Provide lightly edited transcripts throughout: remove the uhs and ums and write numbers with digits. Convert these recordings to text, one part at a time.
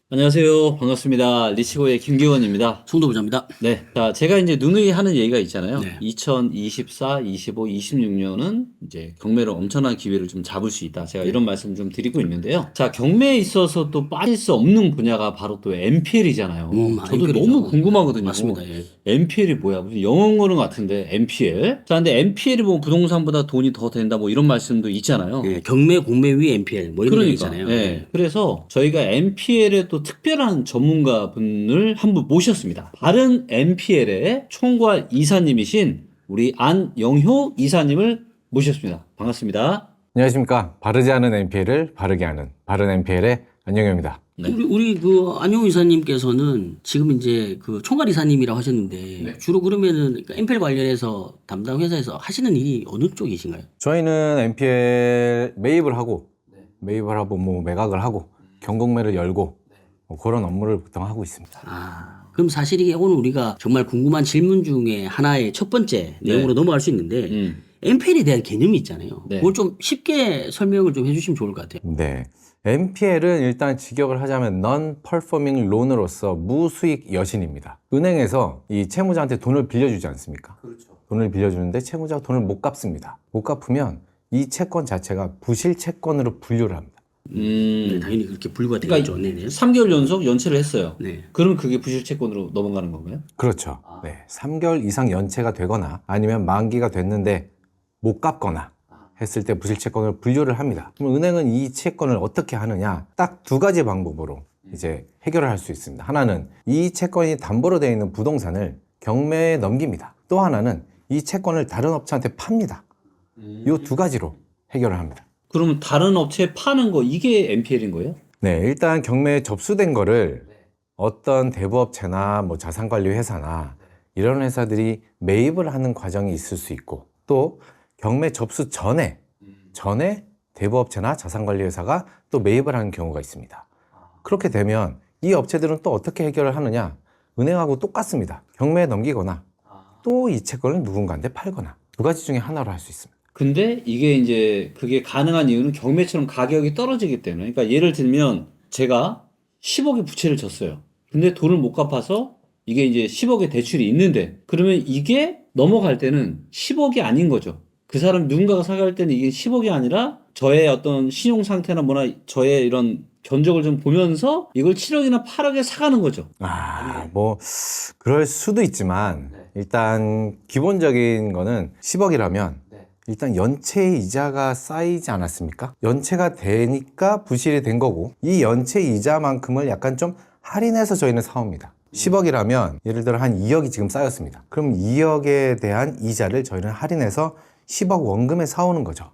안녕하세요. 반갑습니다. 리치고의 김기원입니다. 송도부장입니다. 네. 자, 제가 이제 누누이 하는 얘기가 있잖아요. 네. 2024, 25, 26년은 이제 경매로 엄청난 기회를 좀 잡을 수 있다. 제가 이런 말씀 좀 드리고 있는데요. 자, 경매에 있어서 또 빠질 수 없는 분야가 바로 또 MPL이잖아요. 저도 MPL 이죠. 너무 궁금하거든요. 맞습니다. 예. MPL이 뭐야? 무슨 영어는 같은데 MPL? 자, 근데 MPL이 뭐 부동산보다 돈이 더 된다 뭐 이런 말씀도 있잖아요. 예, 경매, 공매 위 MPL 뭐 이런 거 있잖아요. 예. 그래서 저희가 MPL의 또 특별한 전문가분을 한 분 모셨습니다. 바른 MPL의 총괄 이사님이신 우리 안영효 이사님을 모셨습니다. 반갑습니다. 안녕하십니까. 바르지 않은 MPL을 바르게 하는 바른 MPL의 안영효입니다. 네. 우리 그 안용 이사님께서는 지금 이제 그 총괄 이사님이라고 하셨는데 주로 그러면은 그러니까 MPL 관련해서 담당 회사에서 하시는 일이 어느 쪽이신가요? 저희는 MPL 매입을 하고 뭐 매각을 하고 경공매를 열고 뭐 그런 업무를 보통 하고 있습니다. 그럼 사실 이게 오늘 우리가 정말 궁금한 질문 중에 하나의 첫 번째 내용으로 넘어갈 수 있는데 MPL에 대한 개념이 있잖아요. 네. 그걸 좀 쉽게 설명을 좀 해주시면 좋을 것 같아요. 네. MPL은 일단 직역을 하자면 Non-Performing Loan으로서 무수익 여신입니다. 은행에서 이 채무자한테 돈을 빌려주지 않습니까? 그렇죠. 돈을 빌려주는데 채무자가 돈을 못 갚습니다. 못 갚으면 이 채권 자체가 부실 채권으로 분류를 합니다. 네, 당연히 그렇게 분류가 그러니까 되겠죠. 네네. 3개월 연속 연체를 했어요. 네. 그럼 그게 부실채권으로 넘어가는 건가요? 그렇죠. 네. 3개월 이상 연체가 되거나 아니면 만기가 됐는데 못 갚거나 했을 때 부실채권을 분류를 합니다. 그럼 은행은 이 채권을 어떻게 하느냐? 딱 두 가지 방법으로 이제 해결을 할 수 있습니다. 하나는 이 채권이 담보로 되어 있는 부동산을 경매에 넘깁니다. 또 하나는 이 채권을 다른 업체한테 팝니다. 이 두 가지로 해결을 합니다. 그러면 다른 업체에 파는 거 이게 MPL인 거예요? 네, 일단 경매에 접수된 거를 어떤 대부업체나 뭐 자산관리 회사나 이런 회사들이 매입을 하는 과정이 있을 수 있고 또 경매 접수 전에 대부업체나 자산관리 회사가 또 매입을 하는 경우가 있습니다. 그렇게 되면 이 업체들은 또 어떻게 해결을 하느냐? 은행하고 똑같습니다. 경매에 넘기거나 또 이 채권을 누군가한테 팔거나 두 가지 중에 하나로 할 수 있습니다. 근데 이게 이제 그게 가능한 이유는 경매처럼 가격이 떨어지기 때문에. 그러니까 예를 들면 제가 10억의 부채를 졌어요. 근데 돈을 못 갚아서 이게 이제 10억의 대출이 있는데 그러면 이게 넘어갈 때는 10억이 아닌 거죠. 그 사람 누군가가 사갈 때는 이게 10억이 아니라 저의 어떤 신용 상태나 뭐나 저의 이런 견적을 좀 보면서 이걸 7억이나 8억에 사가는 거죠. 뭐 그럴 수도 있지만 일단 기본적인 거는 10억이라면 일단 연체 이자가 쌓이지 않았습니까? 연체가 되니까 부실이 된 거고 이 연체 이자만큼을 약간 좀 할인해서 저희는 사옵니다. 10억이라면 예를 들어 한 2억이 지금 쌓였습니다. 그럼 2억에 대한 이자를 저희는 할인해서 10억 원금에 사오는 거죠.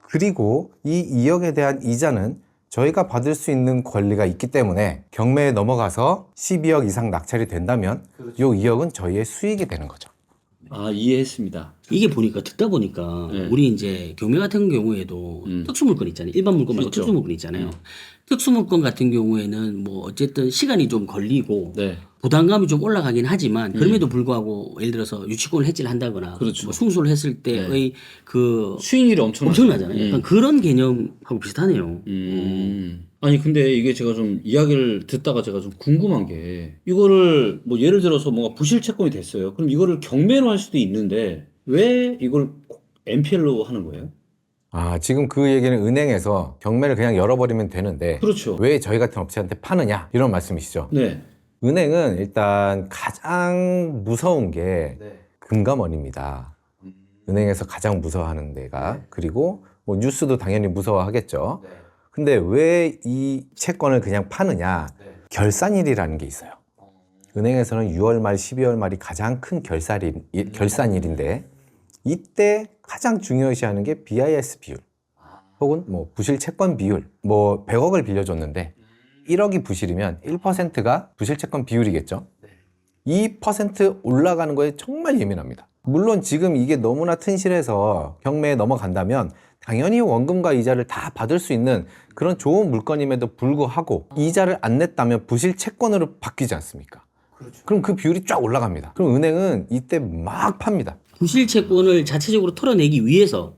그리고 이 2억에 대한 이자는 저희가 받을 수 있는 권리가 있기 때문에 경매에 넘어가서 12억 이상 낙찰이 된다면 이 2억은 저희의 수익이 되는 거죠. 이해했습니다. 이게 듣다 보니까 네. 우리 이제 경매 같은 경우에도 특수물건 있잖아요. 일반 물건 말고 있죠. 특수물건 있잖아요. 특수물건 같은 경우에는 뭐 어쨌든 시간이 좀 걸리고 네. 부담감이 좀 올라가긴 하지만 그럼에도 불구하고 예를 들어서 유치권을 해지를 한다거나 그렇죠. 뭐 승소를 했을 때의 그 수익률이 엄청나잖아요. 약간 그런 개념하고 비슷하네요. 아니 근데 이게 제가 좀 이야기를 듣다가 제가 좀 궁금한 게 이거를 뭐 예를 들어서 뭔가 부실 채권이 됐어요. 그럼 이거를 경매로 할 수도 있는데 왜 이걸 꼭 MPL로 하는 거예요? 지금 그 얘기는 은행에서 경매를 그냥 열어버리면 되는데 그렇죠. 왜 저희 같은 업체한테 파느냐 이런 말씀이시죠. 네. 은행은 일단 가장 무서운 게 금감원입니다. 은행에서 가장 무서워하는 데가. 그리고 뭐 뉴스도 당연히 무서워하겠죠. 근데 왜 이 채권을 그냥 파느냐? 결산일이라는 게 있어요. 은행에서는 6월 말, 12월 말이 가장 큰 결산일인데 이때 가장 중요시하는 게 BIS 비율 혹은 뭐 부실 채권 비율. 뭐 100억을 빌려줬는데 1억이 부실이면 1%가 부실 채권 비율이겠죠. 2% 올라가는 거에 정말 예민합니다. 물론 지금 이게 너무나 튼실해서 경매에 넘어간다면 당연히 원금과 이자를 다 받을 수 있는 그런 좋은 물건임에도 불구하고 이자를 안 냈다면 부실 채권으로 바뀌지 않습니까? 그렇죠. 그럼 그 비율이 쫙 올라갑니다. 그럼 은행은 이때 막 팝니다. 부실 채권을 자체적으로 털어내기 위해서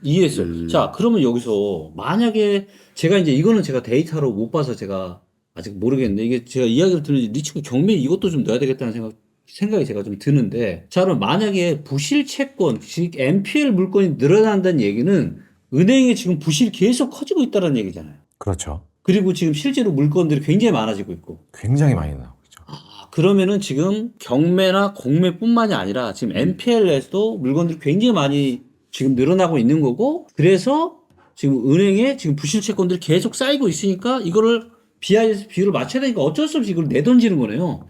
이해했어요. 자, 그러면 여기서 만약에 제가 이제 이거는 제가 데이터로 못 봐서 제가 아직 모르겠는데 이게 제가 이야기를 들으니 이 친구 경매 이것도 좀 넣어야 되겠다는 생각이 제가 좀 드는데 자, 그럼 만약에 부실 채권, 즉 NPL 물건이 늘어난다는 얘기는 은행에 지금 부실이 계속 커지고 있다는 얘기잖아요. 그렇죠. 그리고 지금 실제로 물건들이 굉장히 많아지고 있고. 굉장히 많이 나오고 있죠. 그러면은 지금 경매나 공매뿐만이 아니라 지금 NPL에서도 물건들이 굉장히 많이 지금 늘어나고 있는 거고 그래서 지금 은행에 지금 부실 채권들이 계속 쌓이고 있으니까 이거를 BIS 비율을 맞춰야 되니까 어쩔 수 없이 이걸 내던지는 거네요.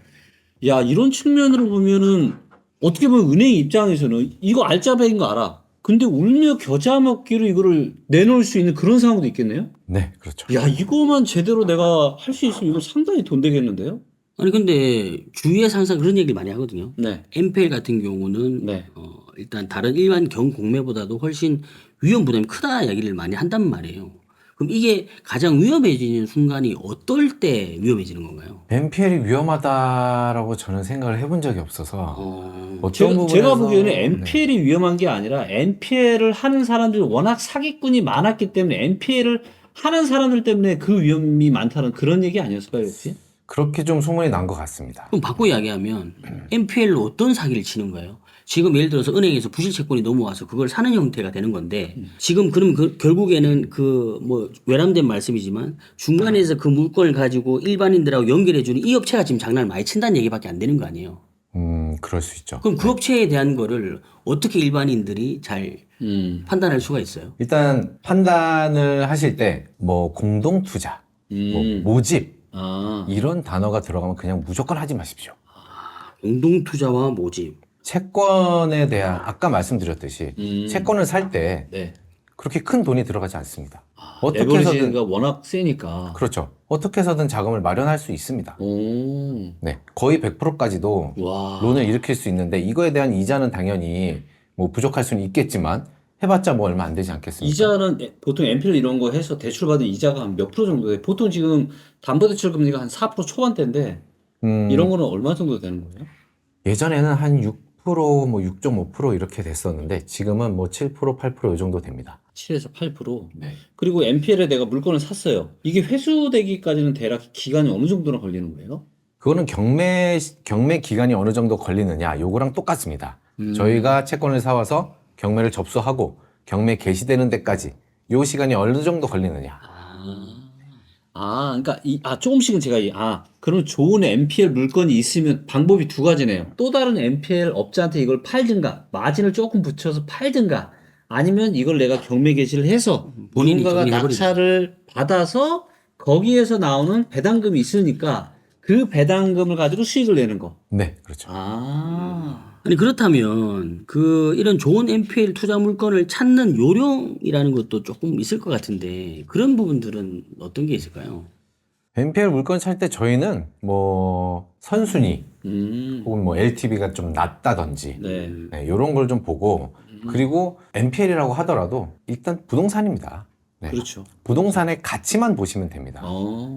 야, 이런 측면으로 보면은 어떻게 보면 은행 입장에서는 이거 알짜배인 거 알아. 근데 울며 겨자 먹기로 이거를 내놓을 수 있는 그런 상황도 있겠네요. 네, 그렇죠. 야, 이거만 제대로 내가 할 수 있으면 이거 상당히 돈 되겠는데요? 아니 근데 주위에서 항상 그런 얘기를 많이 하거든요. 네. NPL 같은 경우는 네. 일단 다른 일반 경공매보다도 훨씬 위험 부담이 크다 이야기를 많이 한단 말이에요. 그럼 이게 가장 위험해지는 순간이 어떨 때 위험해지는 건가요? NPL이 위험하다라고 저는 생각을 해본 적이 없어서 어떤 제가 부분에서 보기에는 네. NPL이 위험한 게 아니라 NPL을 하는 사람들이 워낙 사기꾼이 많았기 때문에 NPL을 하는 사람들 때문에 그 위험이 많다는 그런 얘기 아니었을까요, 혹시? 그렇게 좀 소문이 난 것 같습니다. 그럼 바꿔 이야기하면 NPL로 어떤 사기를 치는 거예요? 지금 예를 들어서 은행에서 부실 채권이 넘어와서 그걸 사는 형태가 되는 건데 지금 그럼 결국에는 그 뭐 외람된 말씀이지만 중간에서 그 물건을 가지고 일반인들하고 연결해 주는 이 업체가 지금 장난을 많이 친다는 얘기밖에 안 되는 거 아니에요. 그럴 수 있죠. 그럼 그 업체에 대한 거를 어떻게 일반인들이 잘 판단할 수가 있어요? 일단 판단을 하실 때 뭐 공동 투자, 뭐 모집 아, 이런 단어가 들어가면 그냥 무조건 하지 마십시오. 공동 투자와 모집. 채권에 대한 아까 말씀드렸듯이 채권을 살 때 네. 그렇게 큰 돈이 들어가지 않습니다. 레버리지가 워낙 세니까. 그렇죠. 어떻게 해서든 자금을 마련할 수 있습니다. 오, 네, 거의 100%까지도 와. 론을 일으킬 수 있는데 이거에 대한 이자는 당연히 뭐 부족할 수는 있겠지만 해봤자 뭐 얼마 안 되지 않겠습니까? 이자는 보통 NPL 이런 거 해서 대출 받은 이자가 한 몇 프로 정도 돼? 보통 지금 담보대출 금리가 한 4% 초반대인데 이런 거는 얼마 정도 되는 거예요? 예전에는 한 6%, 뭐 6.5% 이렇게 됐었는데 지금은 뭐 7%, 8%이 정도 됩니다. 7에서 8%. 네. 그리고 NPL에 내가 물건을 샀어요. 이게 회수되기까지는 대략 기간이 어느 정도나 걸리는 거예요? 그거는 경매 기간이 어느 정도 걸리느냐 요거랑 똑같습니다. 저희가 채권을 사와서 경매를 접수하고 경매 개시되는 데까지 요 시간이 어느 정도 걸리느냐. 그러니까 조금씩은 제가 그러면 좋은 NPL 물건이 있으면 방법이 두 가지네요. 또 다른 NPL 업자한테 이걸 팔든가 마진을 조금 붙여서 팔든가 아니면 이걸 내가 경매 개시를 해서 본인이 누군가가 정리해버리자. 낙찰을 받아서 거기에서 나오는 배당금이 있으니까 그 배당금을 가지고 수익을 내는 거. 네, 그렇죠. 아니 그렇다면 그 이런 좋은 NPL 투자 물건을 찾는 요령이라는 것도 조금 있을 것 같은데 그런 부분들은 어떤 게 있을까요? NPL 물건 살 때 저희는 뭐 선순위 혹은 뭐 LTV가 좀 낮다든지 네. 네, 이런 걸 좀 보고 그리고 NPL이라고 하더라도 일단 부동산입니다. 네. 그렇죠. 부동산의 가치만 보시면 됩니다.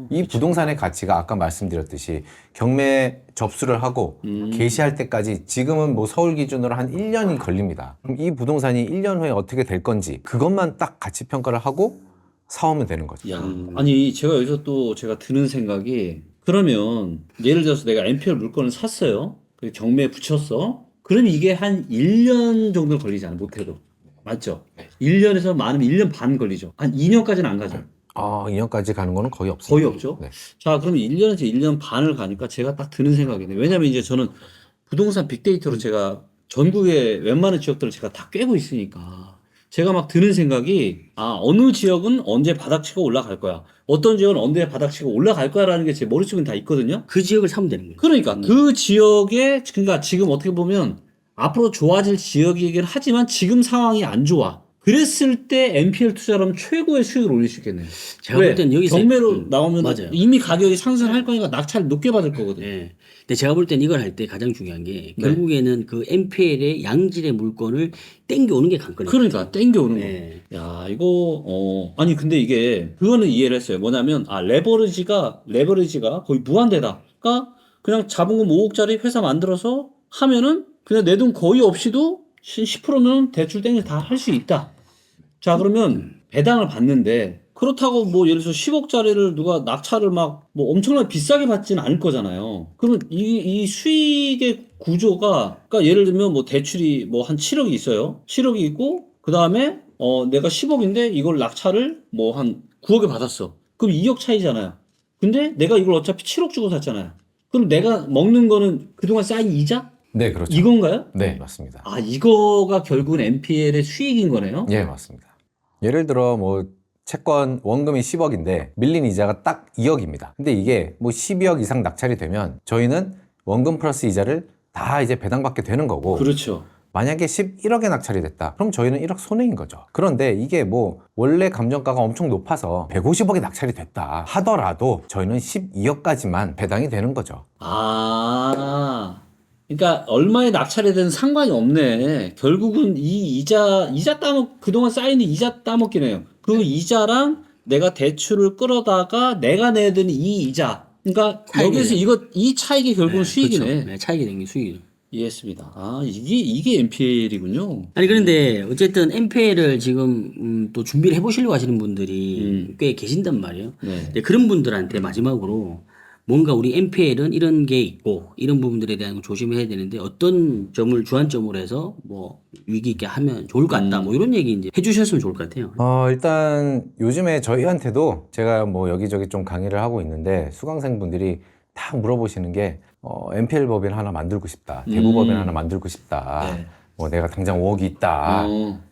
이 부동산의 가치가 아까 말씀드렸듯이 경매 접수를 하고 개시할 때까지 지금은 뭐 서울 기준으로 한 1년이 걸립니다. 그럼 이 부동산이 1년 후에 어떻게 될 건지 그것만 딱 가치 평가를 하고 사오면 되는 거죠. 야, 아니 제가 여기서 또 제가 드는 생각이 그러면 예를 들어서 내가 NPL 물건을 샀어요. 그리고 경매에 붙였어. 그럼 이게 한 1년 정도 걸리잖아, 못해도. 맞죠? 1년에서 많으면 1년 반 걸리죠. 한 2년까지는 안 가죠. 2년까지 가는 거는 거의 없습니다. 거의 없죠. 네. 자, 그러면 1년에서 1년 반을 가니까 제가 딱 드는 생각이네요. 왜냐면 이제 저는 부동산 빅데이터로 제가 전국의 웬만한 지역들을 제가 다 꿰고 있으니까 제가 막 드는 생각이 어느 지역은 언제 바닥치고 올라갈 거야. 어떤 지역은 언제 바닥치고 올라갈 거야라는 게 제 머릿속에 다 있거든요. 그 지역을 사면 되는 거예요. 그러니까 그 지역에 그러니까 지금 어떻게 보면 앞으로 좋아질 지역이긴 하지만 지금 상황이 안 좋아. 그랬을 때 NPL 투자라면 최고의 수익을 올릴 수 있겠네요. 제가 볼 땐 여기서 경매로 나오면 맞아요. 이미 가격이 상승할 거니까 낙찰을 높게 받을 거거든요. 네. 근데 제가 볼 땐 이걸 할 때 가장 중요한 게 결국에는 그 NPL의 양질의 물건을 땡겨오는 게 관건이에요. 그러니까 땡겨오는 네. 거. 야, 이거 아니 근데 이게 그거는 이해를 했어요. 뭐냐면 레버리지가 거의 무한대다. 그러니까 그냥 자본금 5억짜리 회사 만들어서 하면은 그냥 내 돈 거의 없이도 10%는 대출 땡겨 다 할 수 있다. 자, 그러면 배당을 받는데 그렇다고 뭐 예를 들어서 10억짜리를 누가 낙찰을 막 뭐 엄청나게 비싸게 받지는 않을 거잖아요. 그러면 이 수익의 구조가, 그러니까 예를 들면 뭐 대출이 뭐 한 7억이 있어요. 7억이 있고 그 다음에 내가 10억인데 이걸 낙찰을 뭐 한 9억에 받았어. 그럼 2억 차이잖아요. 근데 내가 이걸 어차피 7억 주고 샀잖아요. 그럼 내가 먹는 거는 그동안 쌓인 이자? 네, 그렇죠. 이건가요? 네, 맞습니다. 아, 이거가 결국은 NPL의 수익인 거네요? 예, 맞습니다. 예를 들어 뭐 채권 원금이 10억인데 밀린 이자가 딱 2억입니다. 근데 이게 뭐 12억 이상 낙찰이 되면 저희는 원금 플러스 이자를 다 이제 배당받게 되는 거고, 그렇죠. 만약에 11억에 낙찰이 됐다. 그럼 저희는 1억 손해인 거죠. 그런데 이게 뭐 원래 감정가가 엄청 높아서 150억에 낙찰이 됐다 하더라도 저희는 12억까지만 배당이 되는 거죠. 아, 그러니까 얼마에 낙찰이 되는 상관이 없네. 결국은 이 이자 그동안 쌓이는 이자 따먹기네요. 그 이자랑 내가 대출을 끌어다가 내가 내야 되는 이 이자. 그러니까 차익이네. 여기서 이 차익이 결국은 수익이네. 그렇죠. 네, 차익이 된 게 수익이죠. 이해했습니다. 아, 이게 NPL이군요. 아니 그런데 어쨌든 NPL을 지금 또 준비를 해보시려고 하시는 분들이 꽤 계신단 말이에요. 네. 근데 그런 분들한테 마지막으로 뭔가 우리 NPL은 이런 게 있고 이런 부분들에 대한 거 조심해야 되는데 어떤 점을 주안점으로 해서 뭐 위기 있게 하면 좋을 것 같다. 뭐 이런 얘기 이제 해주셨으면 좋을 것 같아요. 일단 요즘에 저희한테도 제가 뭐 여기저기 좀 강의를 하고 있는데 수강생분들이 다 물어보시는 게 NPL 법인 하나 만들고 싶다. 대부 법인 하나 만들고 싶다. 네. 뭐 내가 당장 5억이 있다.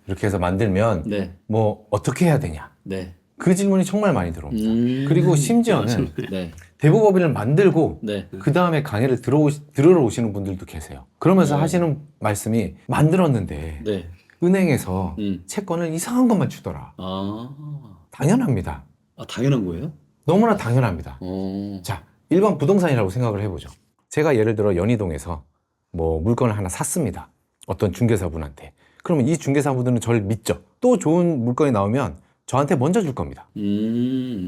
이렇게 해서 만들면 네. 뭐 어떻게 해야 되냐. 네. 그 질문이 정말 많이 들어옵니다. 그리고 심지어는 네. 대부법인을 만들고 네. 그 다음에 강의를 들으러 오시는 분들도 계세요. 그러면서 하시는 말씀이 만들었는데 네. 은행에서 채권을 이상한 것만 주더라. 아, 당연합니다. 당연한 거예요? 너무나 당연합니다. 어. 자, 일반 부동산이라고 생각을 해보죠. 제가 예를 들어 연희동에서 뭐 물건을 하나 샀습니다. 어떤 중개사분한테. 그러면 이 중개사분들은 저를 믿죠. 또 좋은 물건이 나오면 저한테 먼저 줄 겁니다.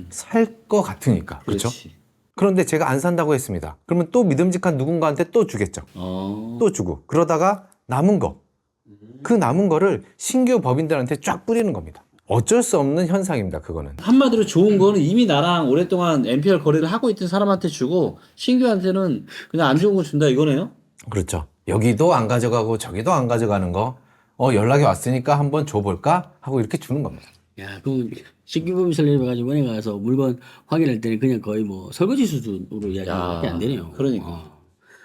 살 것 같으니까. 그렇죠? 그렇지. 그런데 제가 안 산다고 했습니다. 그러면 또 믿음직한 누군가한테 또 주겠죠. 또 주고. 그러다가 남은 거. 그 남은 거를 신규 법인들한테 쫙 뿌리는 겁니다. 어쩔 수 없는 현상입니다. 그거는. 한마디로 좋은 거는 이미 나랑 오랫동안 NPL 거래를 하고 있던 사람한테 주고 신규한테는 그냥 안 좋은 거 준다 이거네요? 그렇죠. 여기도 안 가져가고 저기도 안 가져가는 거. 연락이 왔으니까 한번 줘볼까? 하고 이렇게 주는 겁니다. 야, 그럼 신규범위 설립해가지고 은행 가서 물건 확인할 때는 그냥 거의 뭐 설거지 수준으로 이야기밖에 안 되네요. 그러니까.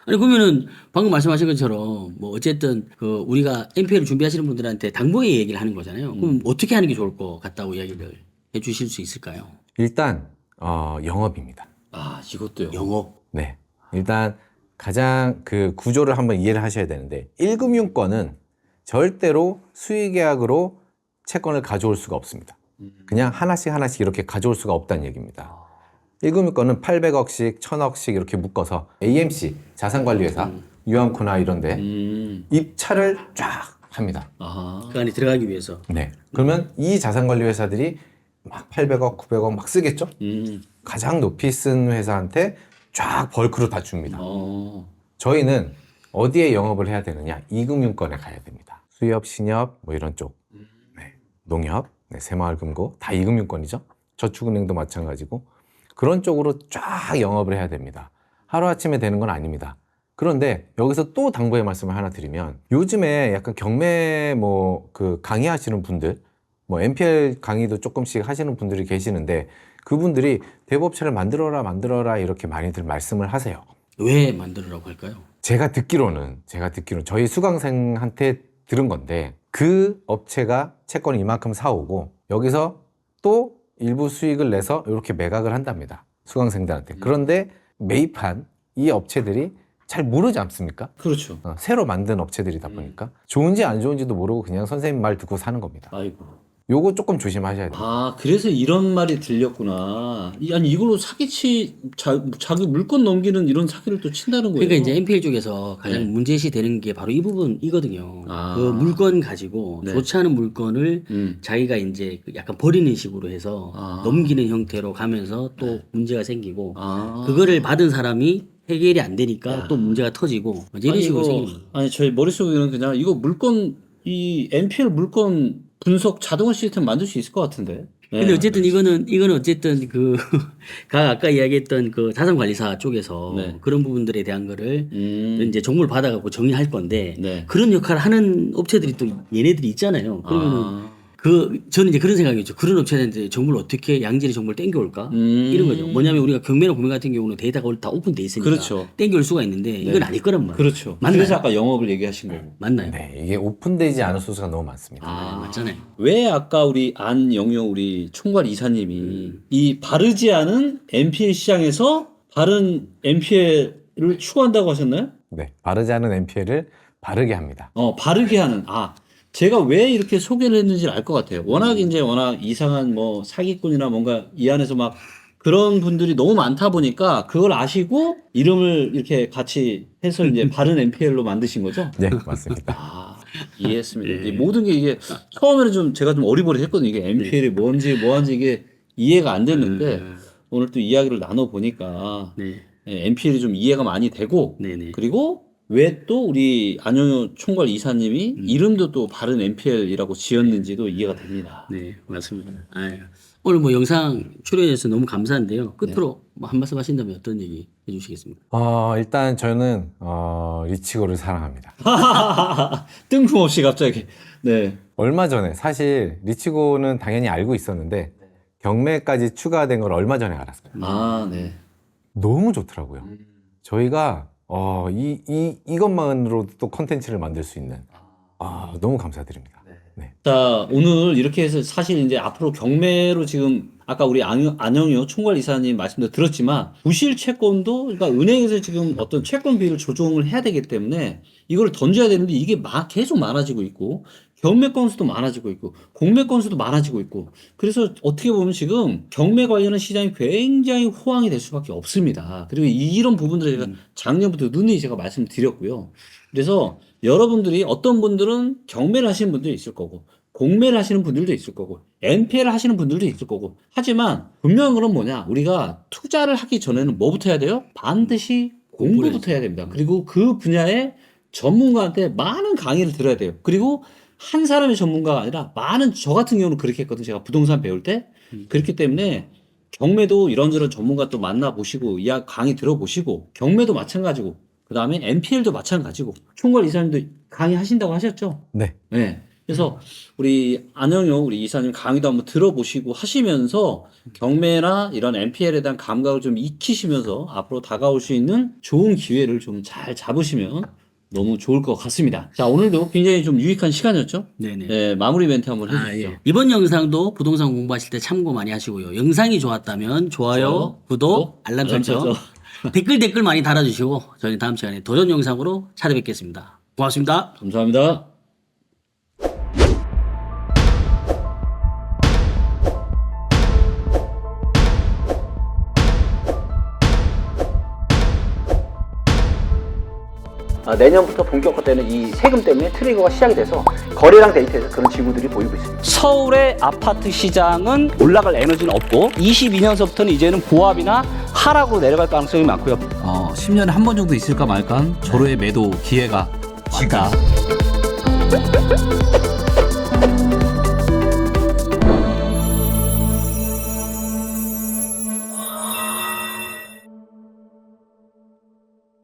아니 그러면은 방금 말씀하신 것처럼 뭐 어쨌든 그 우리가 NPL 준비하시는 분들한테 당부의 얘기를 하는 거잖아요. 그럼 어떻게 하는 게 좋을 것 같다고 이야기를 해주실 수 있을까요? 일단 영업입니다. 아, 이것도요. 영업. 네. 일단 가장 그 구조를 한번 이해를 하셔야 되는데 1금융권은 절대로 수의계약으로 채권을 가져올 수가 없습니다. 그냥 하나씩 이렇게 가져올 수가 없다는 얘기입니다. 1금융권은 800억씩, 1000억씩 이렇게 묶어서 AMC, 자산관리회사, 유암코나 이런데 입찰을 쫙 합니다. 아, 그 안에 들어가기 위해서. 네. 그러면 이 자산관리회사들이 막 800억, 900억 막 쓰겠죠? 가장 높이 쓴 회사한테 쫙 벌크로 다 줍니다. 저희는 어디에 영업을 해야 되느냐? 2금융권에 가야 됩니다. 수협, 신협, 뭐 이런 쪽. 네. 농협, 네, 새마을금고, 다 2금융권이죠. 저축은행도 마찬가지고. 그런 쪽으로 쫙 영업을 해야 됩니다. 하루아침에 되는 건 아닙니다. 그런데 여기서 또 당부의 말씀을 하나 드리면 요즘에 약간 경매 그 강의하시는 분들, 뭐 NPL 강의도 조금씩 하시는 분들이 계시는데 그분들이 대부업체를 만들어라 이렇게 많이들 말씀을 하세요. 왜 만들으라고 할까요? 제가 듣기로는 저희 수강생한테 들은 건데 그 업체가 채권을 이만큼 사오고 여기서 또 일부 수익을 내서 이렇게 매각을 한답니다. 수강생들한테. 그런데 매입한 이 업체들이 잘 모르지 않습니까? 그렇죠. 새로 만든 업체들이다 보니까 좋은지 안 좋은지도 모르고 그냥 선생님 말 듣고 사는 겁니다. 아이고. 요거 조금 조심하셔야 돼요. 아, 그래서 이런 말이 들렸구나. 아니, 이걸로 자기 물건 넘기는 이런 사기를 또 친다는 거예요. 그러니까 이제 NPL 쪽에서 가장 네. 문제시 되는 게 바로 이 부분이거든요. 아. 그 물건 가지고 네. 좋지 않은 물건을 자기가 이제 약간 버리는 식으로 해서 넘기는 형태로 가면서 또 문제가 생기고 그거를 받은 사람이 해결이 안 되니까 또 문제가 터지고 이런 식으로 생깁니다. 아니, 저희 머릿속에는 그냥 이거 물건, 이 NPL 물건 분석 자동화 시스템 만들 수 있을 것 같은데. 네. 근데 어쨌든 이거는 어쨌든 그 아까 이야기했던 그 자산관리사 쪽에서 네. 그런 부분들에 대한 거를 이제 정보를 받아갖고 정리할 건데 네. 그런 역할을 하는 업체들이 또 얘네들이 있잖아요. 그러면은 저는 이제 그런 생각이죠. 그런 업체들한테 정보를 어떻게 양질의 정보를 땡겨올까? 이런 거죠. 뭐냐면 우리가 경매나 공매 같은 경우는 데이터가 다 오픈돼 있으니까 그렇죠. 땡겨올 수가 있는데 이건 아닐 거란 말이에요. 그렇죠. 맞나요? 그래서 아까 영업을 얘기하신 거고. 맞나요? 네, 이게 오픈되지 않은 소스가 너무 많습니다. 맞잖아요. 왜 아까 우리 안영효 우리 총괄 이사님이 이 바르지 않은 NPL 시장에서 바른 NPL을 추구한다고 하셨나요? 네, 바르지 않은 NPL을 바르게 합니다. 바르게 하는. 제가 왜 이렇게 소개를 했는지를 알 것 같아요. 워낙 이상한 뭐 사기꾼이나 뭔가 이 안에서 막 그런 분들이 너무 많다 보니까 그걸 아시고 이름을 이렇게 같이 해서 이제 바른 NPL로 만드신 거죠? 네, 맞습니다. 이해했습니다. 이 모든 게 이게 처음에는 제가 좀 어리버리했거든요. 이게 NPL이 뭔지 뭐한지 이게 이해가 안 됐는데 오늘 또 이야기를 나눠 보니까 NPL이 좀 이해가 많이 되고 그리고 왜 또 우리 안영효 총괄 이사님이 이름도 또 바른 NPL이라고 지었는지도 이해가 됩니다. 네, 맞습니다. 오늘 뭐 영상 출연해서 너무 감사한데요. 끝으로 뭐 한 말씀 하신다면 어떤 얘기 해주시겠습니까? 일단 저는 리치고를 사랑합니다. 뜬금없이 갑자기. 네. 얼마 전에 사실 리치고는 당연히 알고 있었는데 경매까지 추가된 걸 얼마 전에 알았어요. 네. 너무 좋더라고요. 저희가 이것만으로도 또 컨텐츠를 만들 수 있는 너무 감사드립니다. 네. 자, 오늘 이렇게 해서 사실 이제 앞으로 경매로 지금 아까 우리 안영효 총괄 이사님 말씀도 들었지만 부실 채권도 그러니까 은행에서 지금 어떤 채권 비율을 조정을 해야 되기 때문에 이걸 던져야 되는데 이게 계속 많아지고 있고 경매 건수도 많아지고 있고 공매 건수도 많아지고 있고 그래서 어떻게 보면 지금 경매 관련한 시장이 굉장히 호황이 될 수밖에 없습니다. 그리고 이런 부분들을 제가 작년부터 누누이 제가 말씀드렸고요. 그래서 여러분들이 어떤 분들은 경매를 하시는 분들이 있을 거고 공매를 하시는 분들도 있을 거고 NPL을 하시는 분들도 있을 거고 하지만 분명한 건 뭐냐 우리가 투자를 하기 전에는 뭐부터 해야 돼요? 반드시 공부부터 해야 됩니다. 그리고 그 분야의 전문가한테 많은 강의를 들어야 돼요. 그리고 한 사람의 전문가가 아니라 저 같은 경우는 그렇게 했거든요. 제가 부동산 배울 때. 그렇기 때문에 경매도 이런저런 전문가 또 만나보시고 강의 들어보시고 경매도 마찬가지고 그 다음에 NPL도 마찬가지고 총괄 이사님도 강의하신다고 하셨죠? 네. 네. 그래서 우리 안영효 우리 이사님 강의도 한번 들어보시고 하시면서 경매나 이런 NPL에 대한 감각을 좀 익히시면서 앞으로 다가올 수 있는 좋은 기회를 좀 잘 잡으시면 너무 좋을 것 같습니다. 자, 오늘도 굉장히 좀 유익한 시간이었죠? 네네. 네, 마무리 멘트 한번 해주시죠. 이번 영상도 부동산 공부하실 때 참고 많이 하시고요. 영상이 좋았다면 좋아요, 구독, 알람 설정, 댓글 많이 달아주시고 저희는 다음 시간에 도전 영상으로 찾아뵙겠습니다. 고맙습니다. 감사합니다. 내년부터 본격화되는 이 세금 때문에 트리거가 시작이 돼서 거래량 데이터에서 그런 징후들이 보이고 있습니다. 서울의 아파트 시장은 올라갈 에너지는 없고 22년서부터는 이제는 보합이나 하락으로 내려갈 가능성이 많고요. 10년에 한 번 정도 있을까 말까 조로의 매도 기회가 왔다.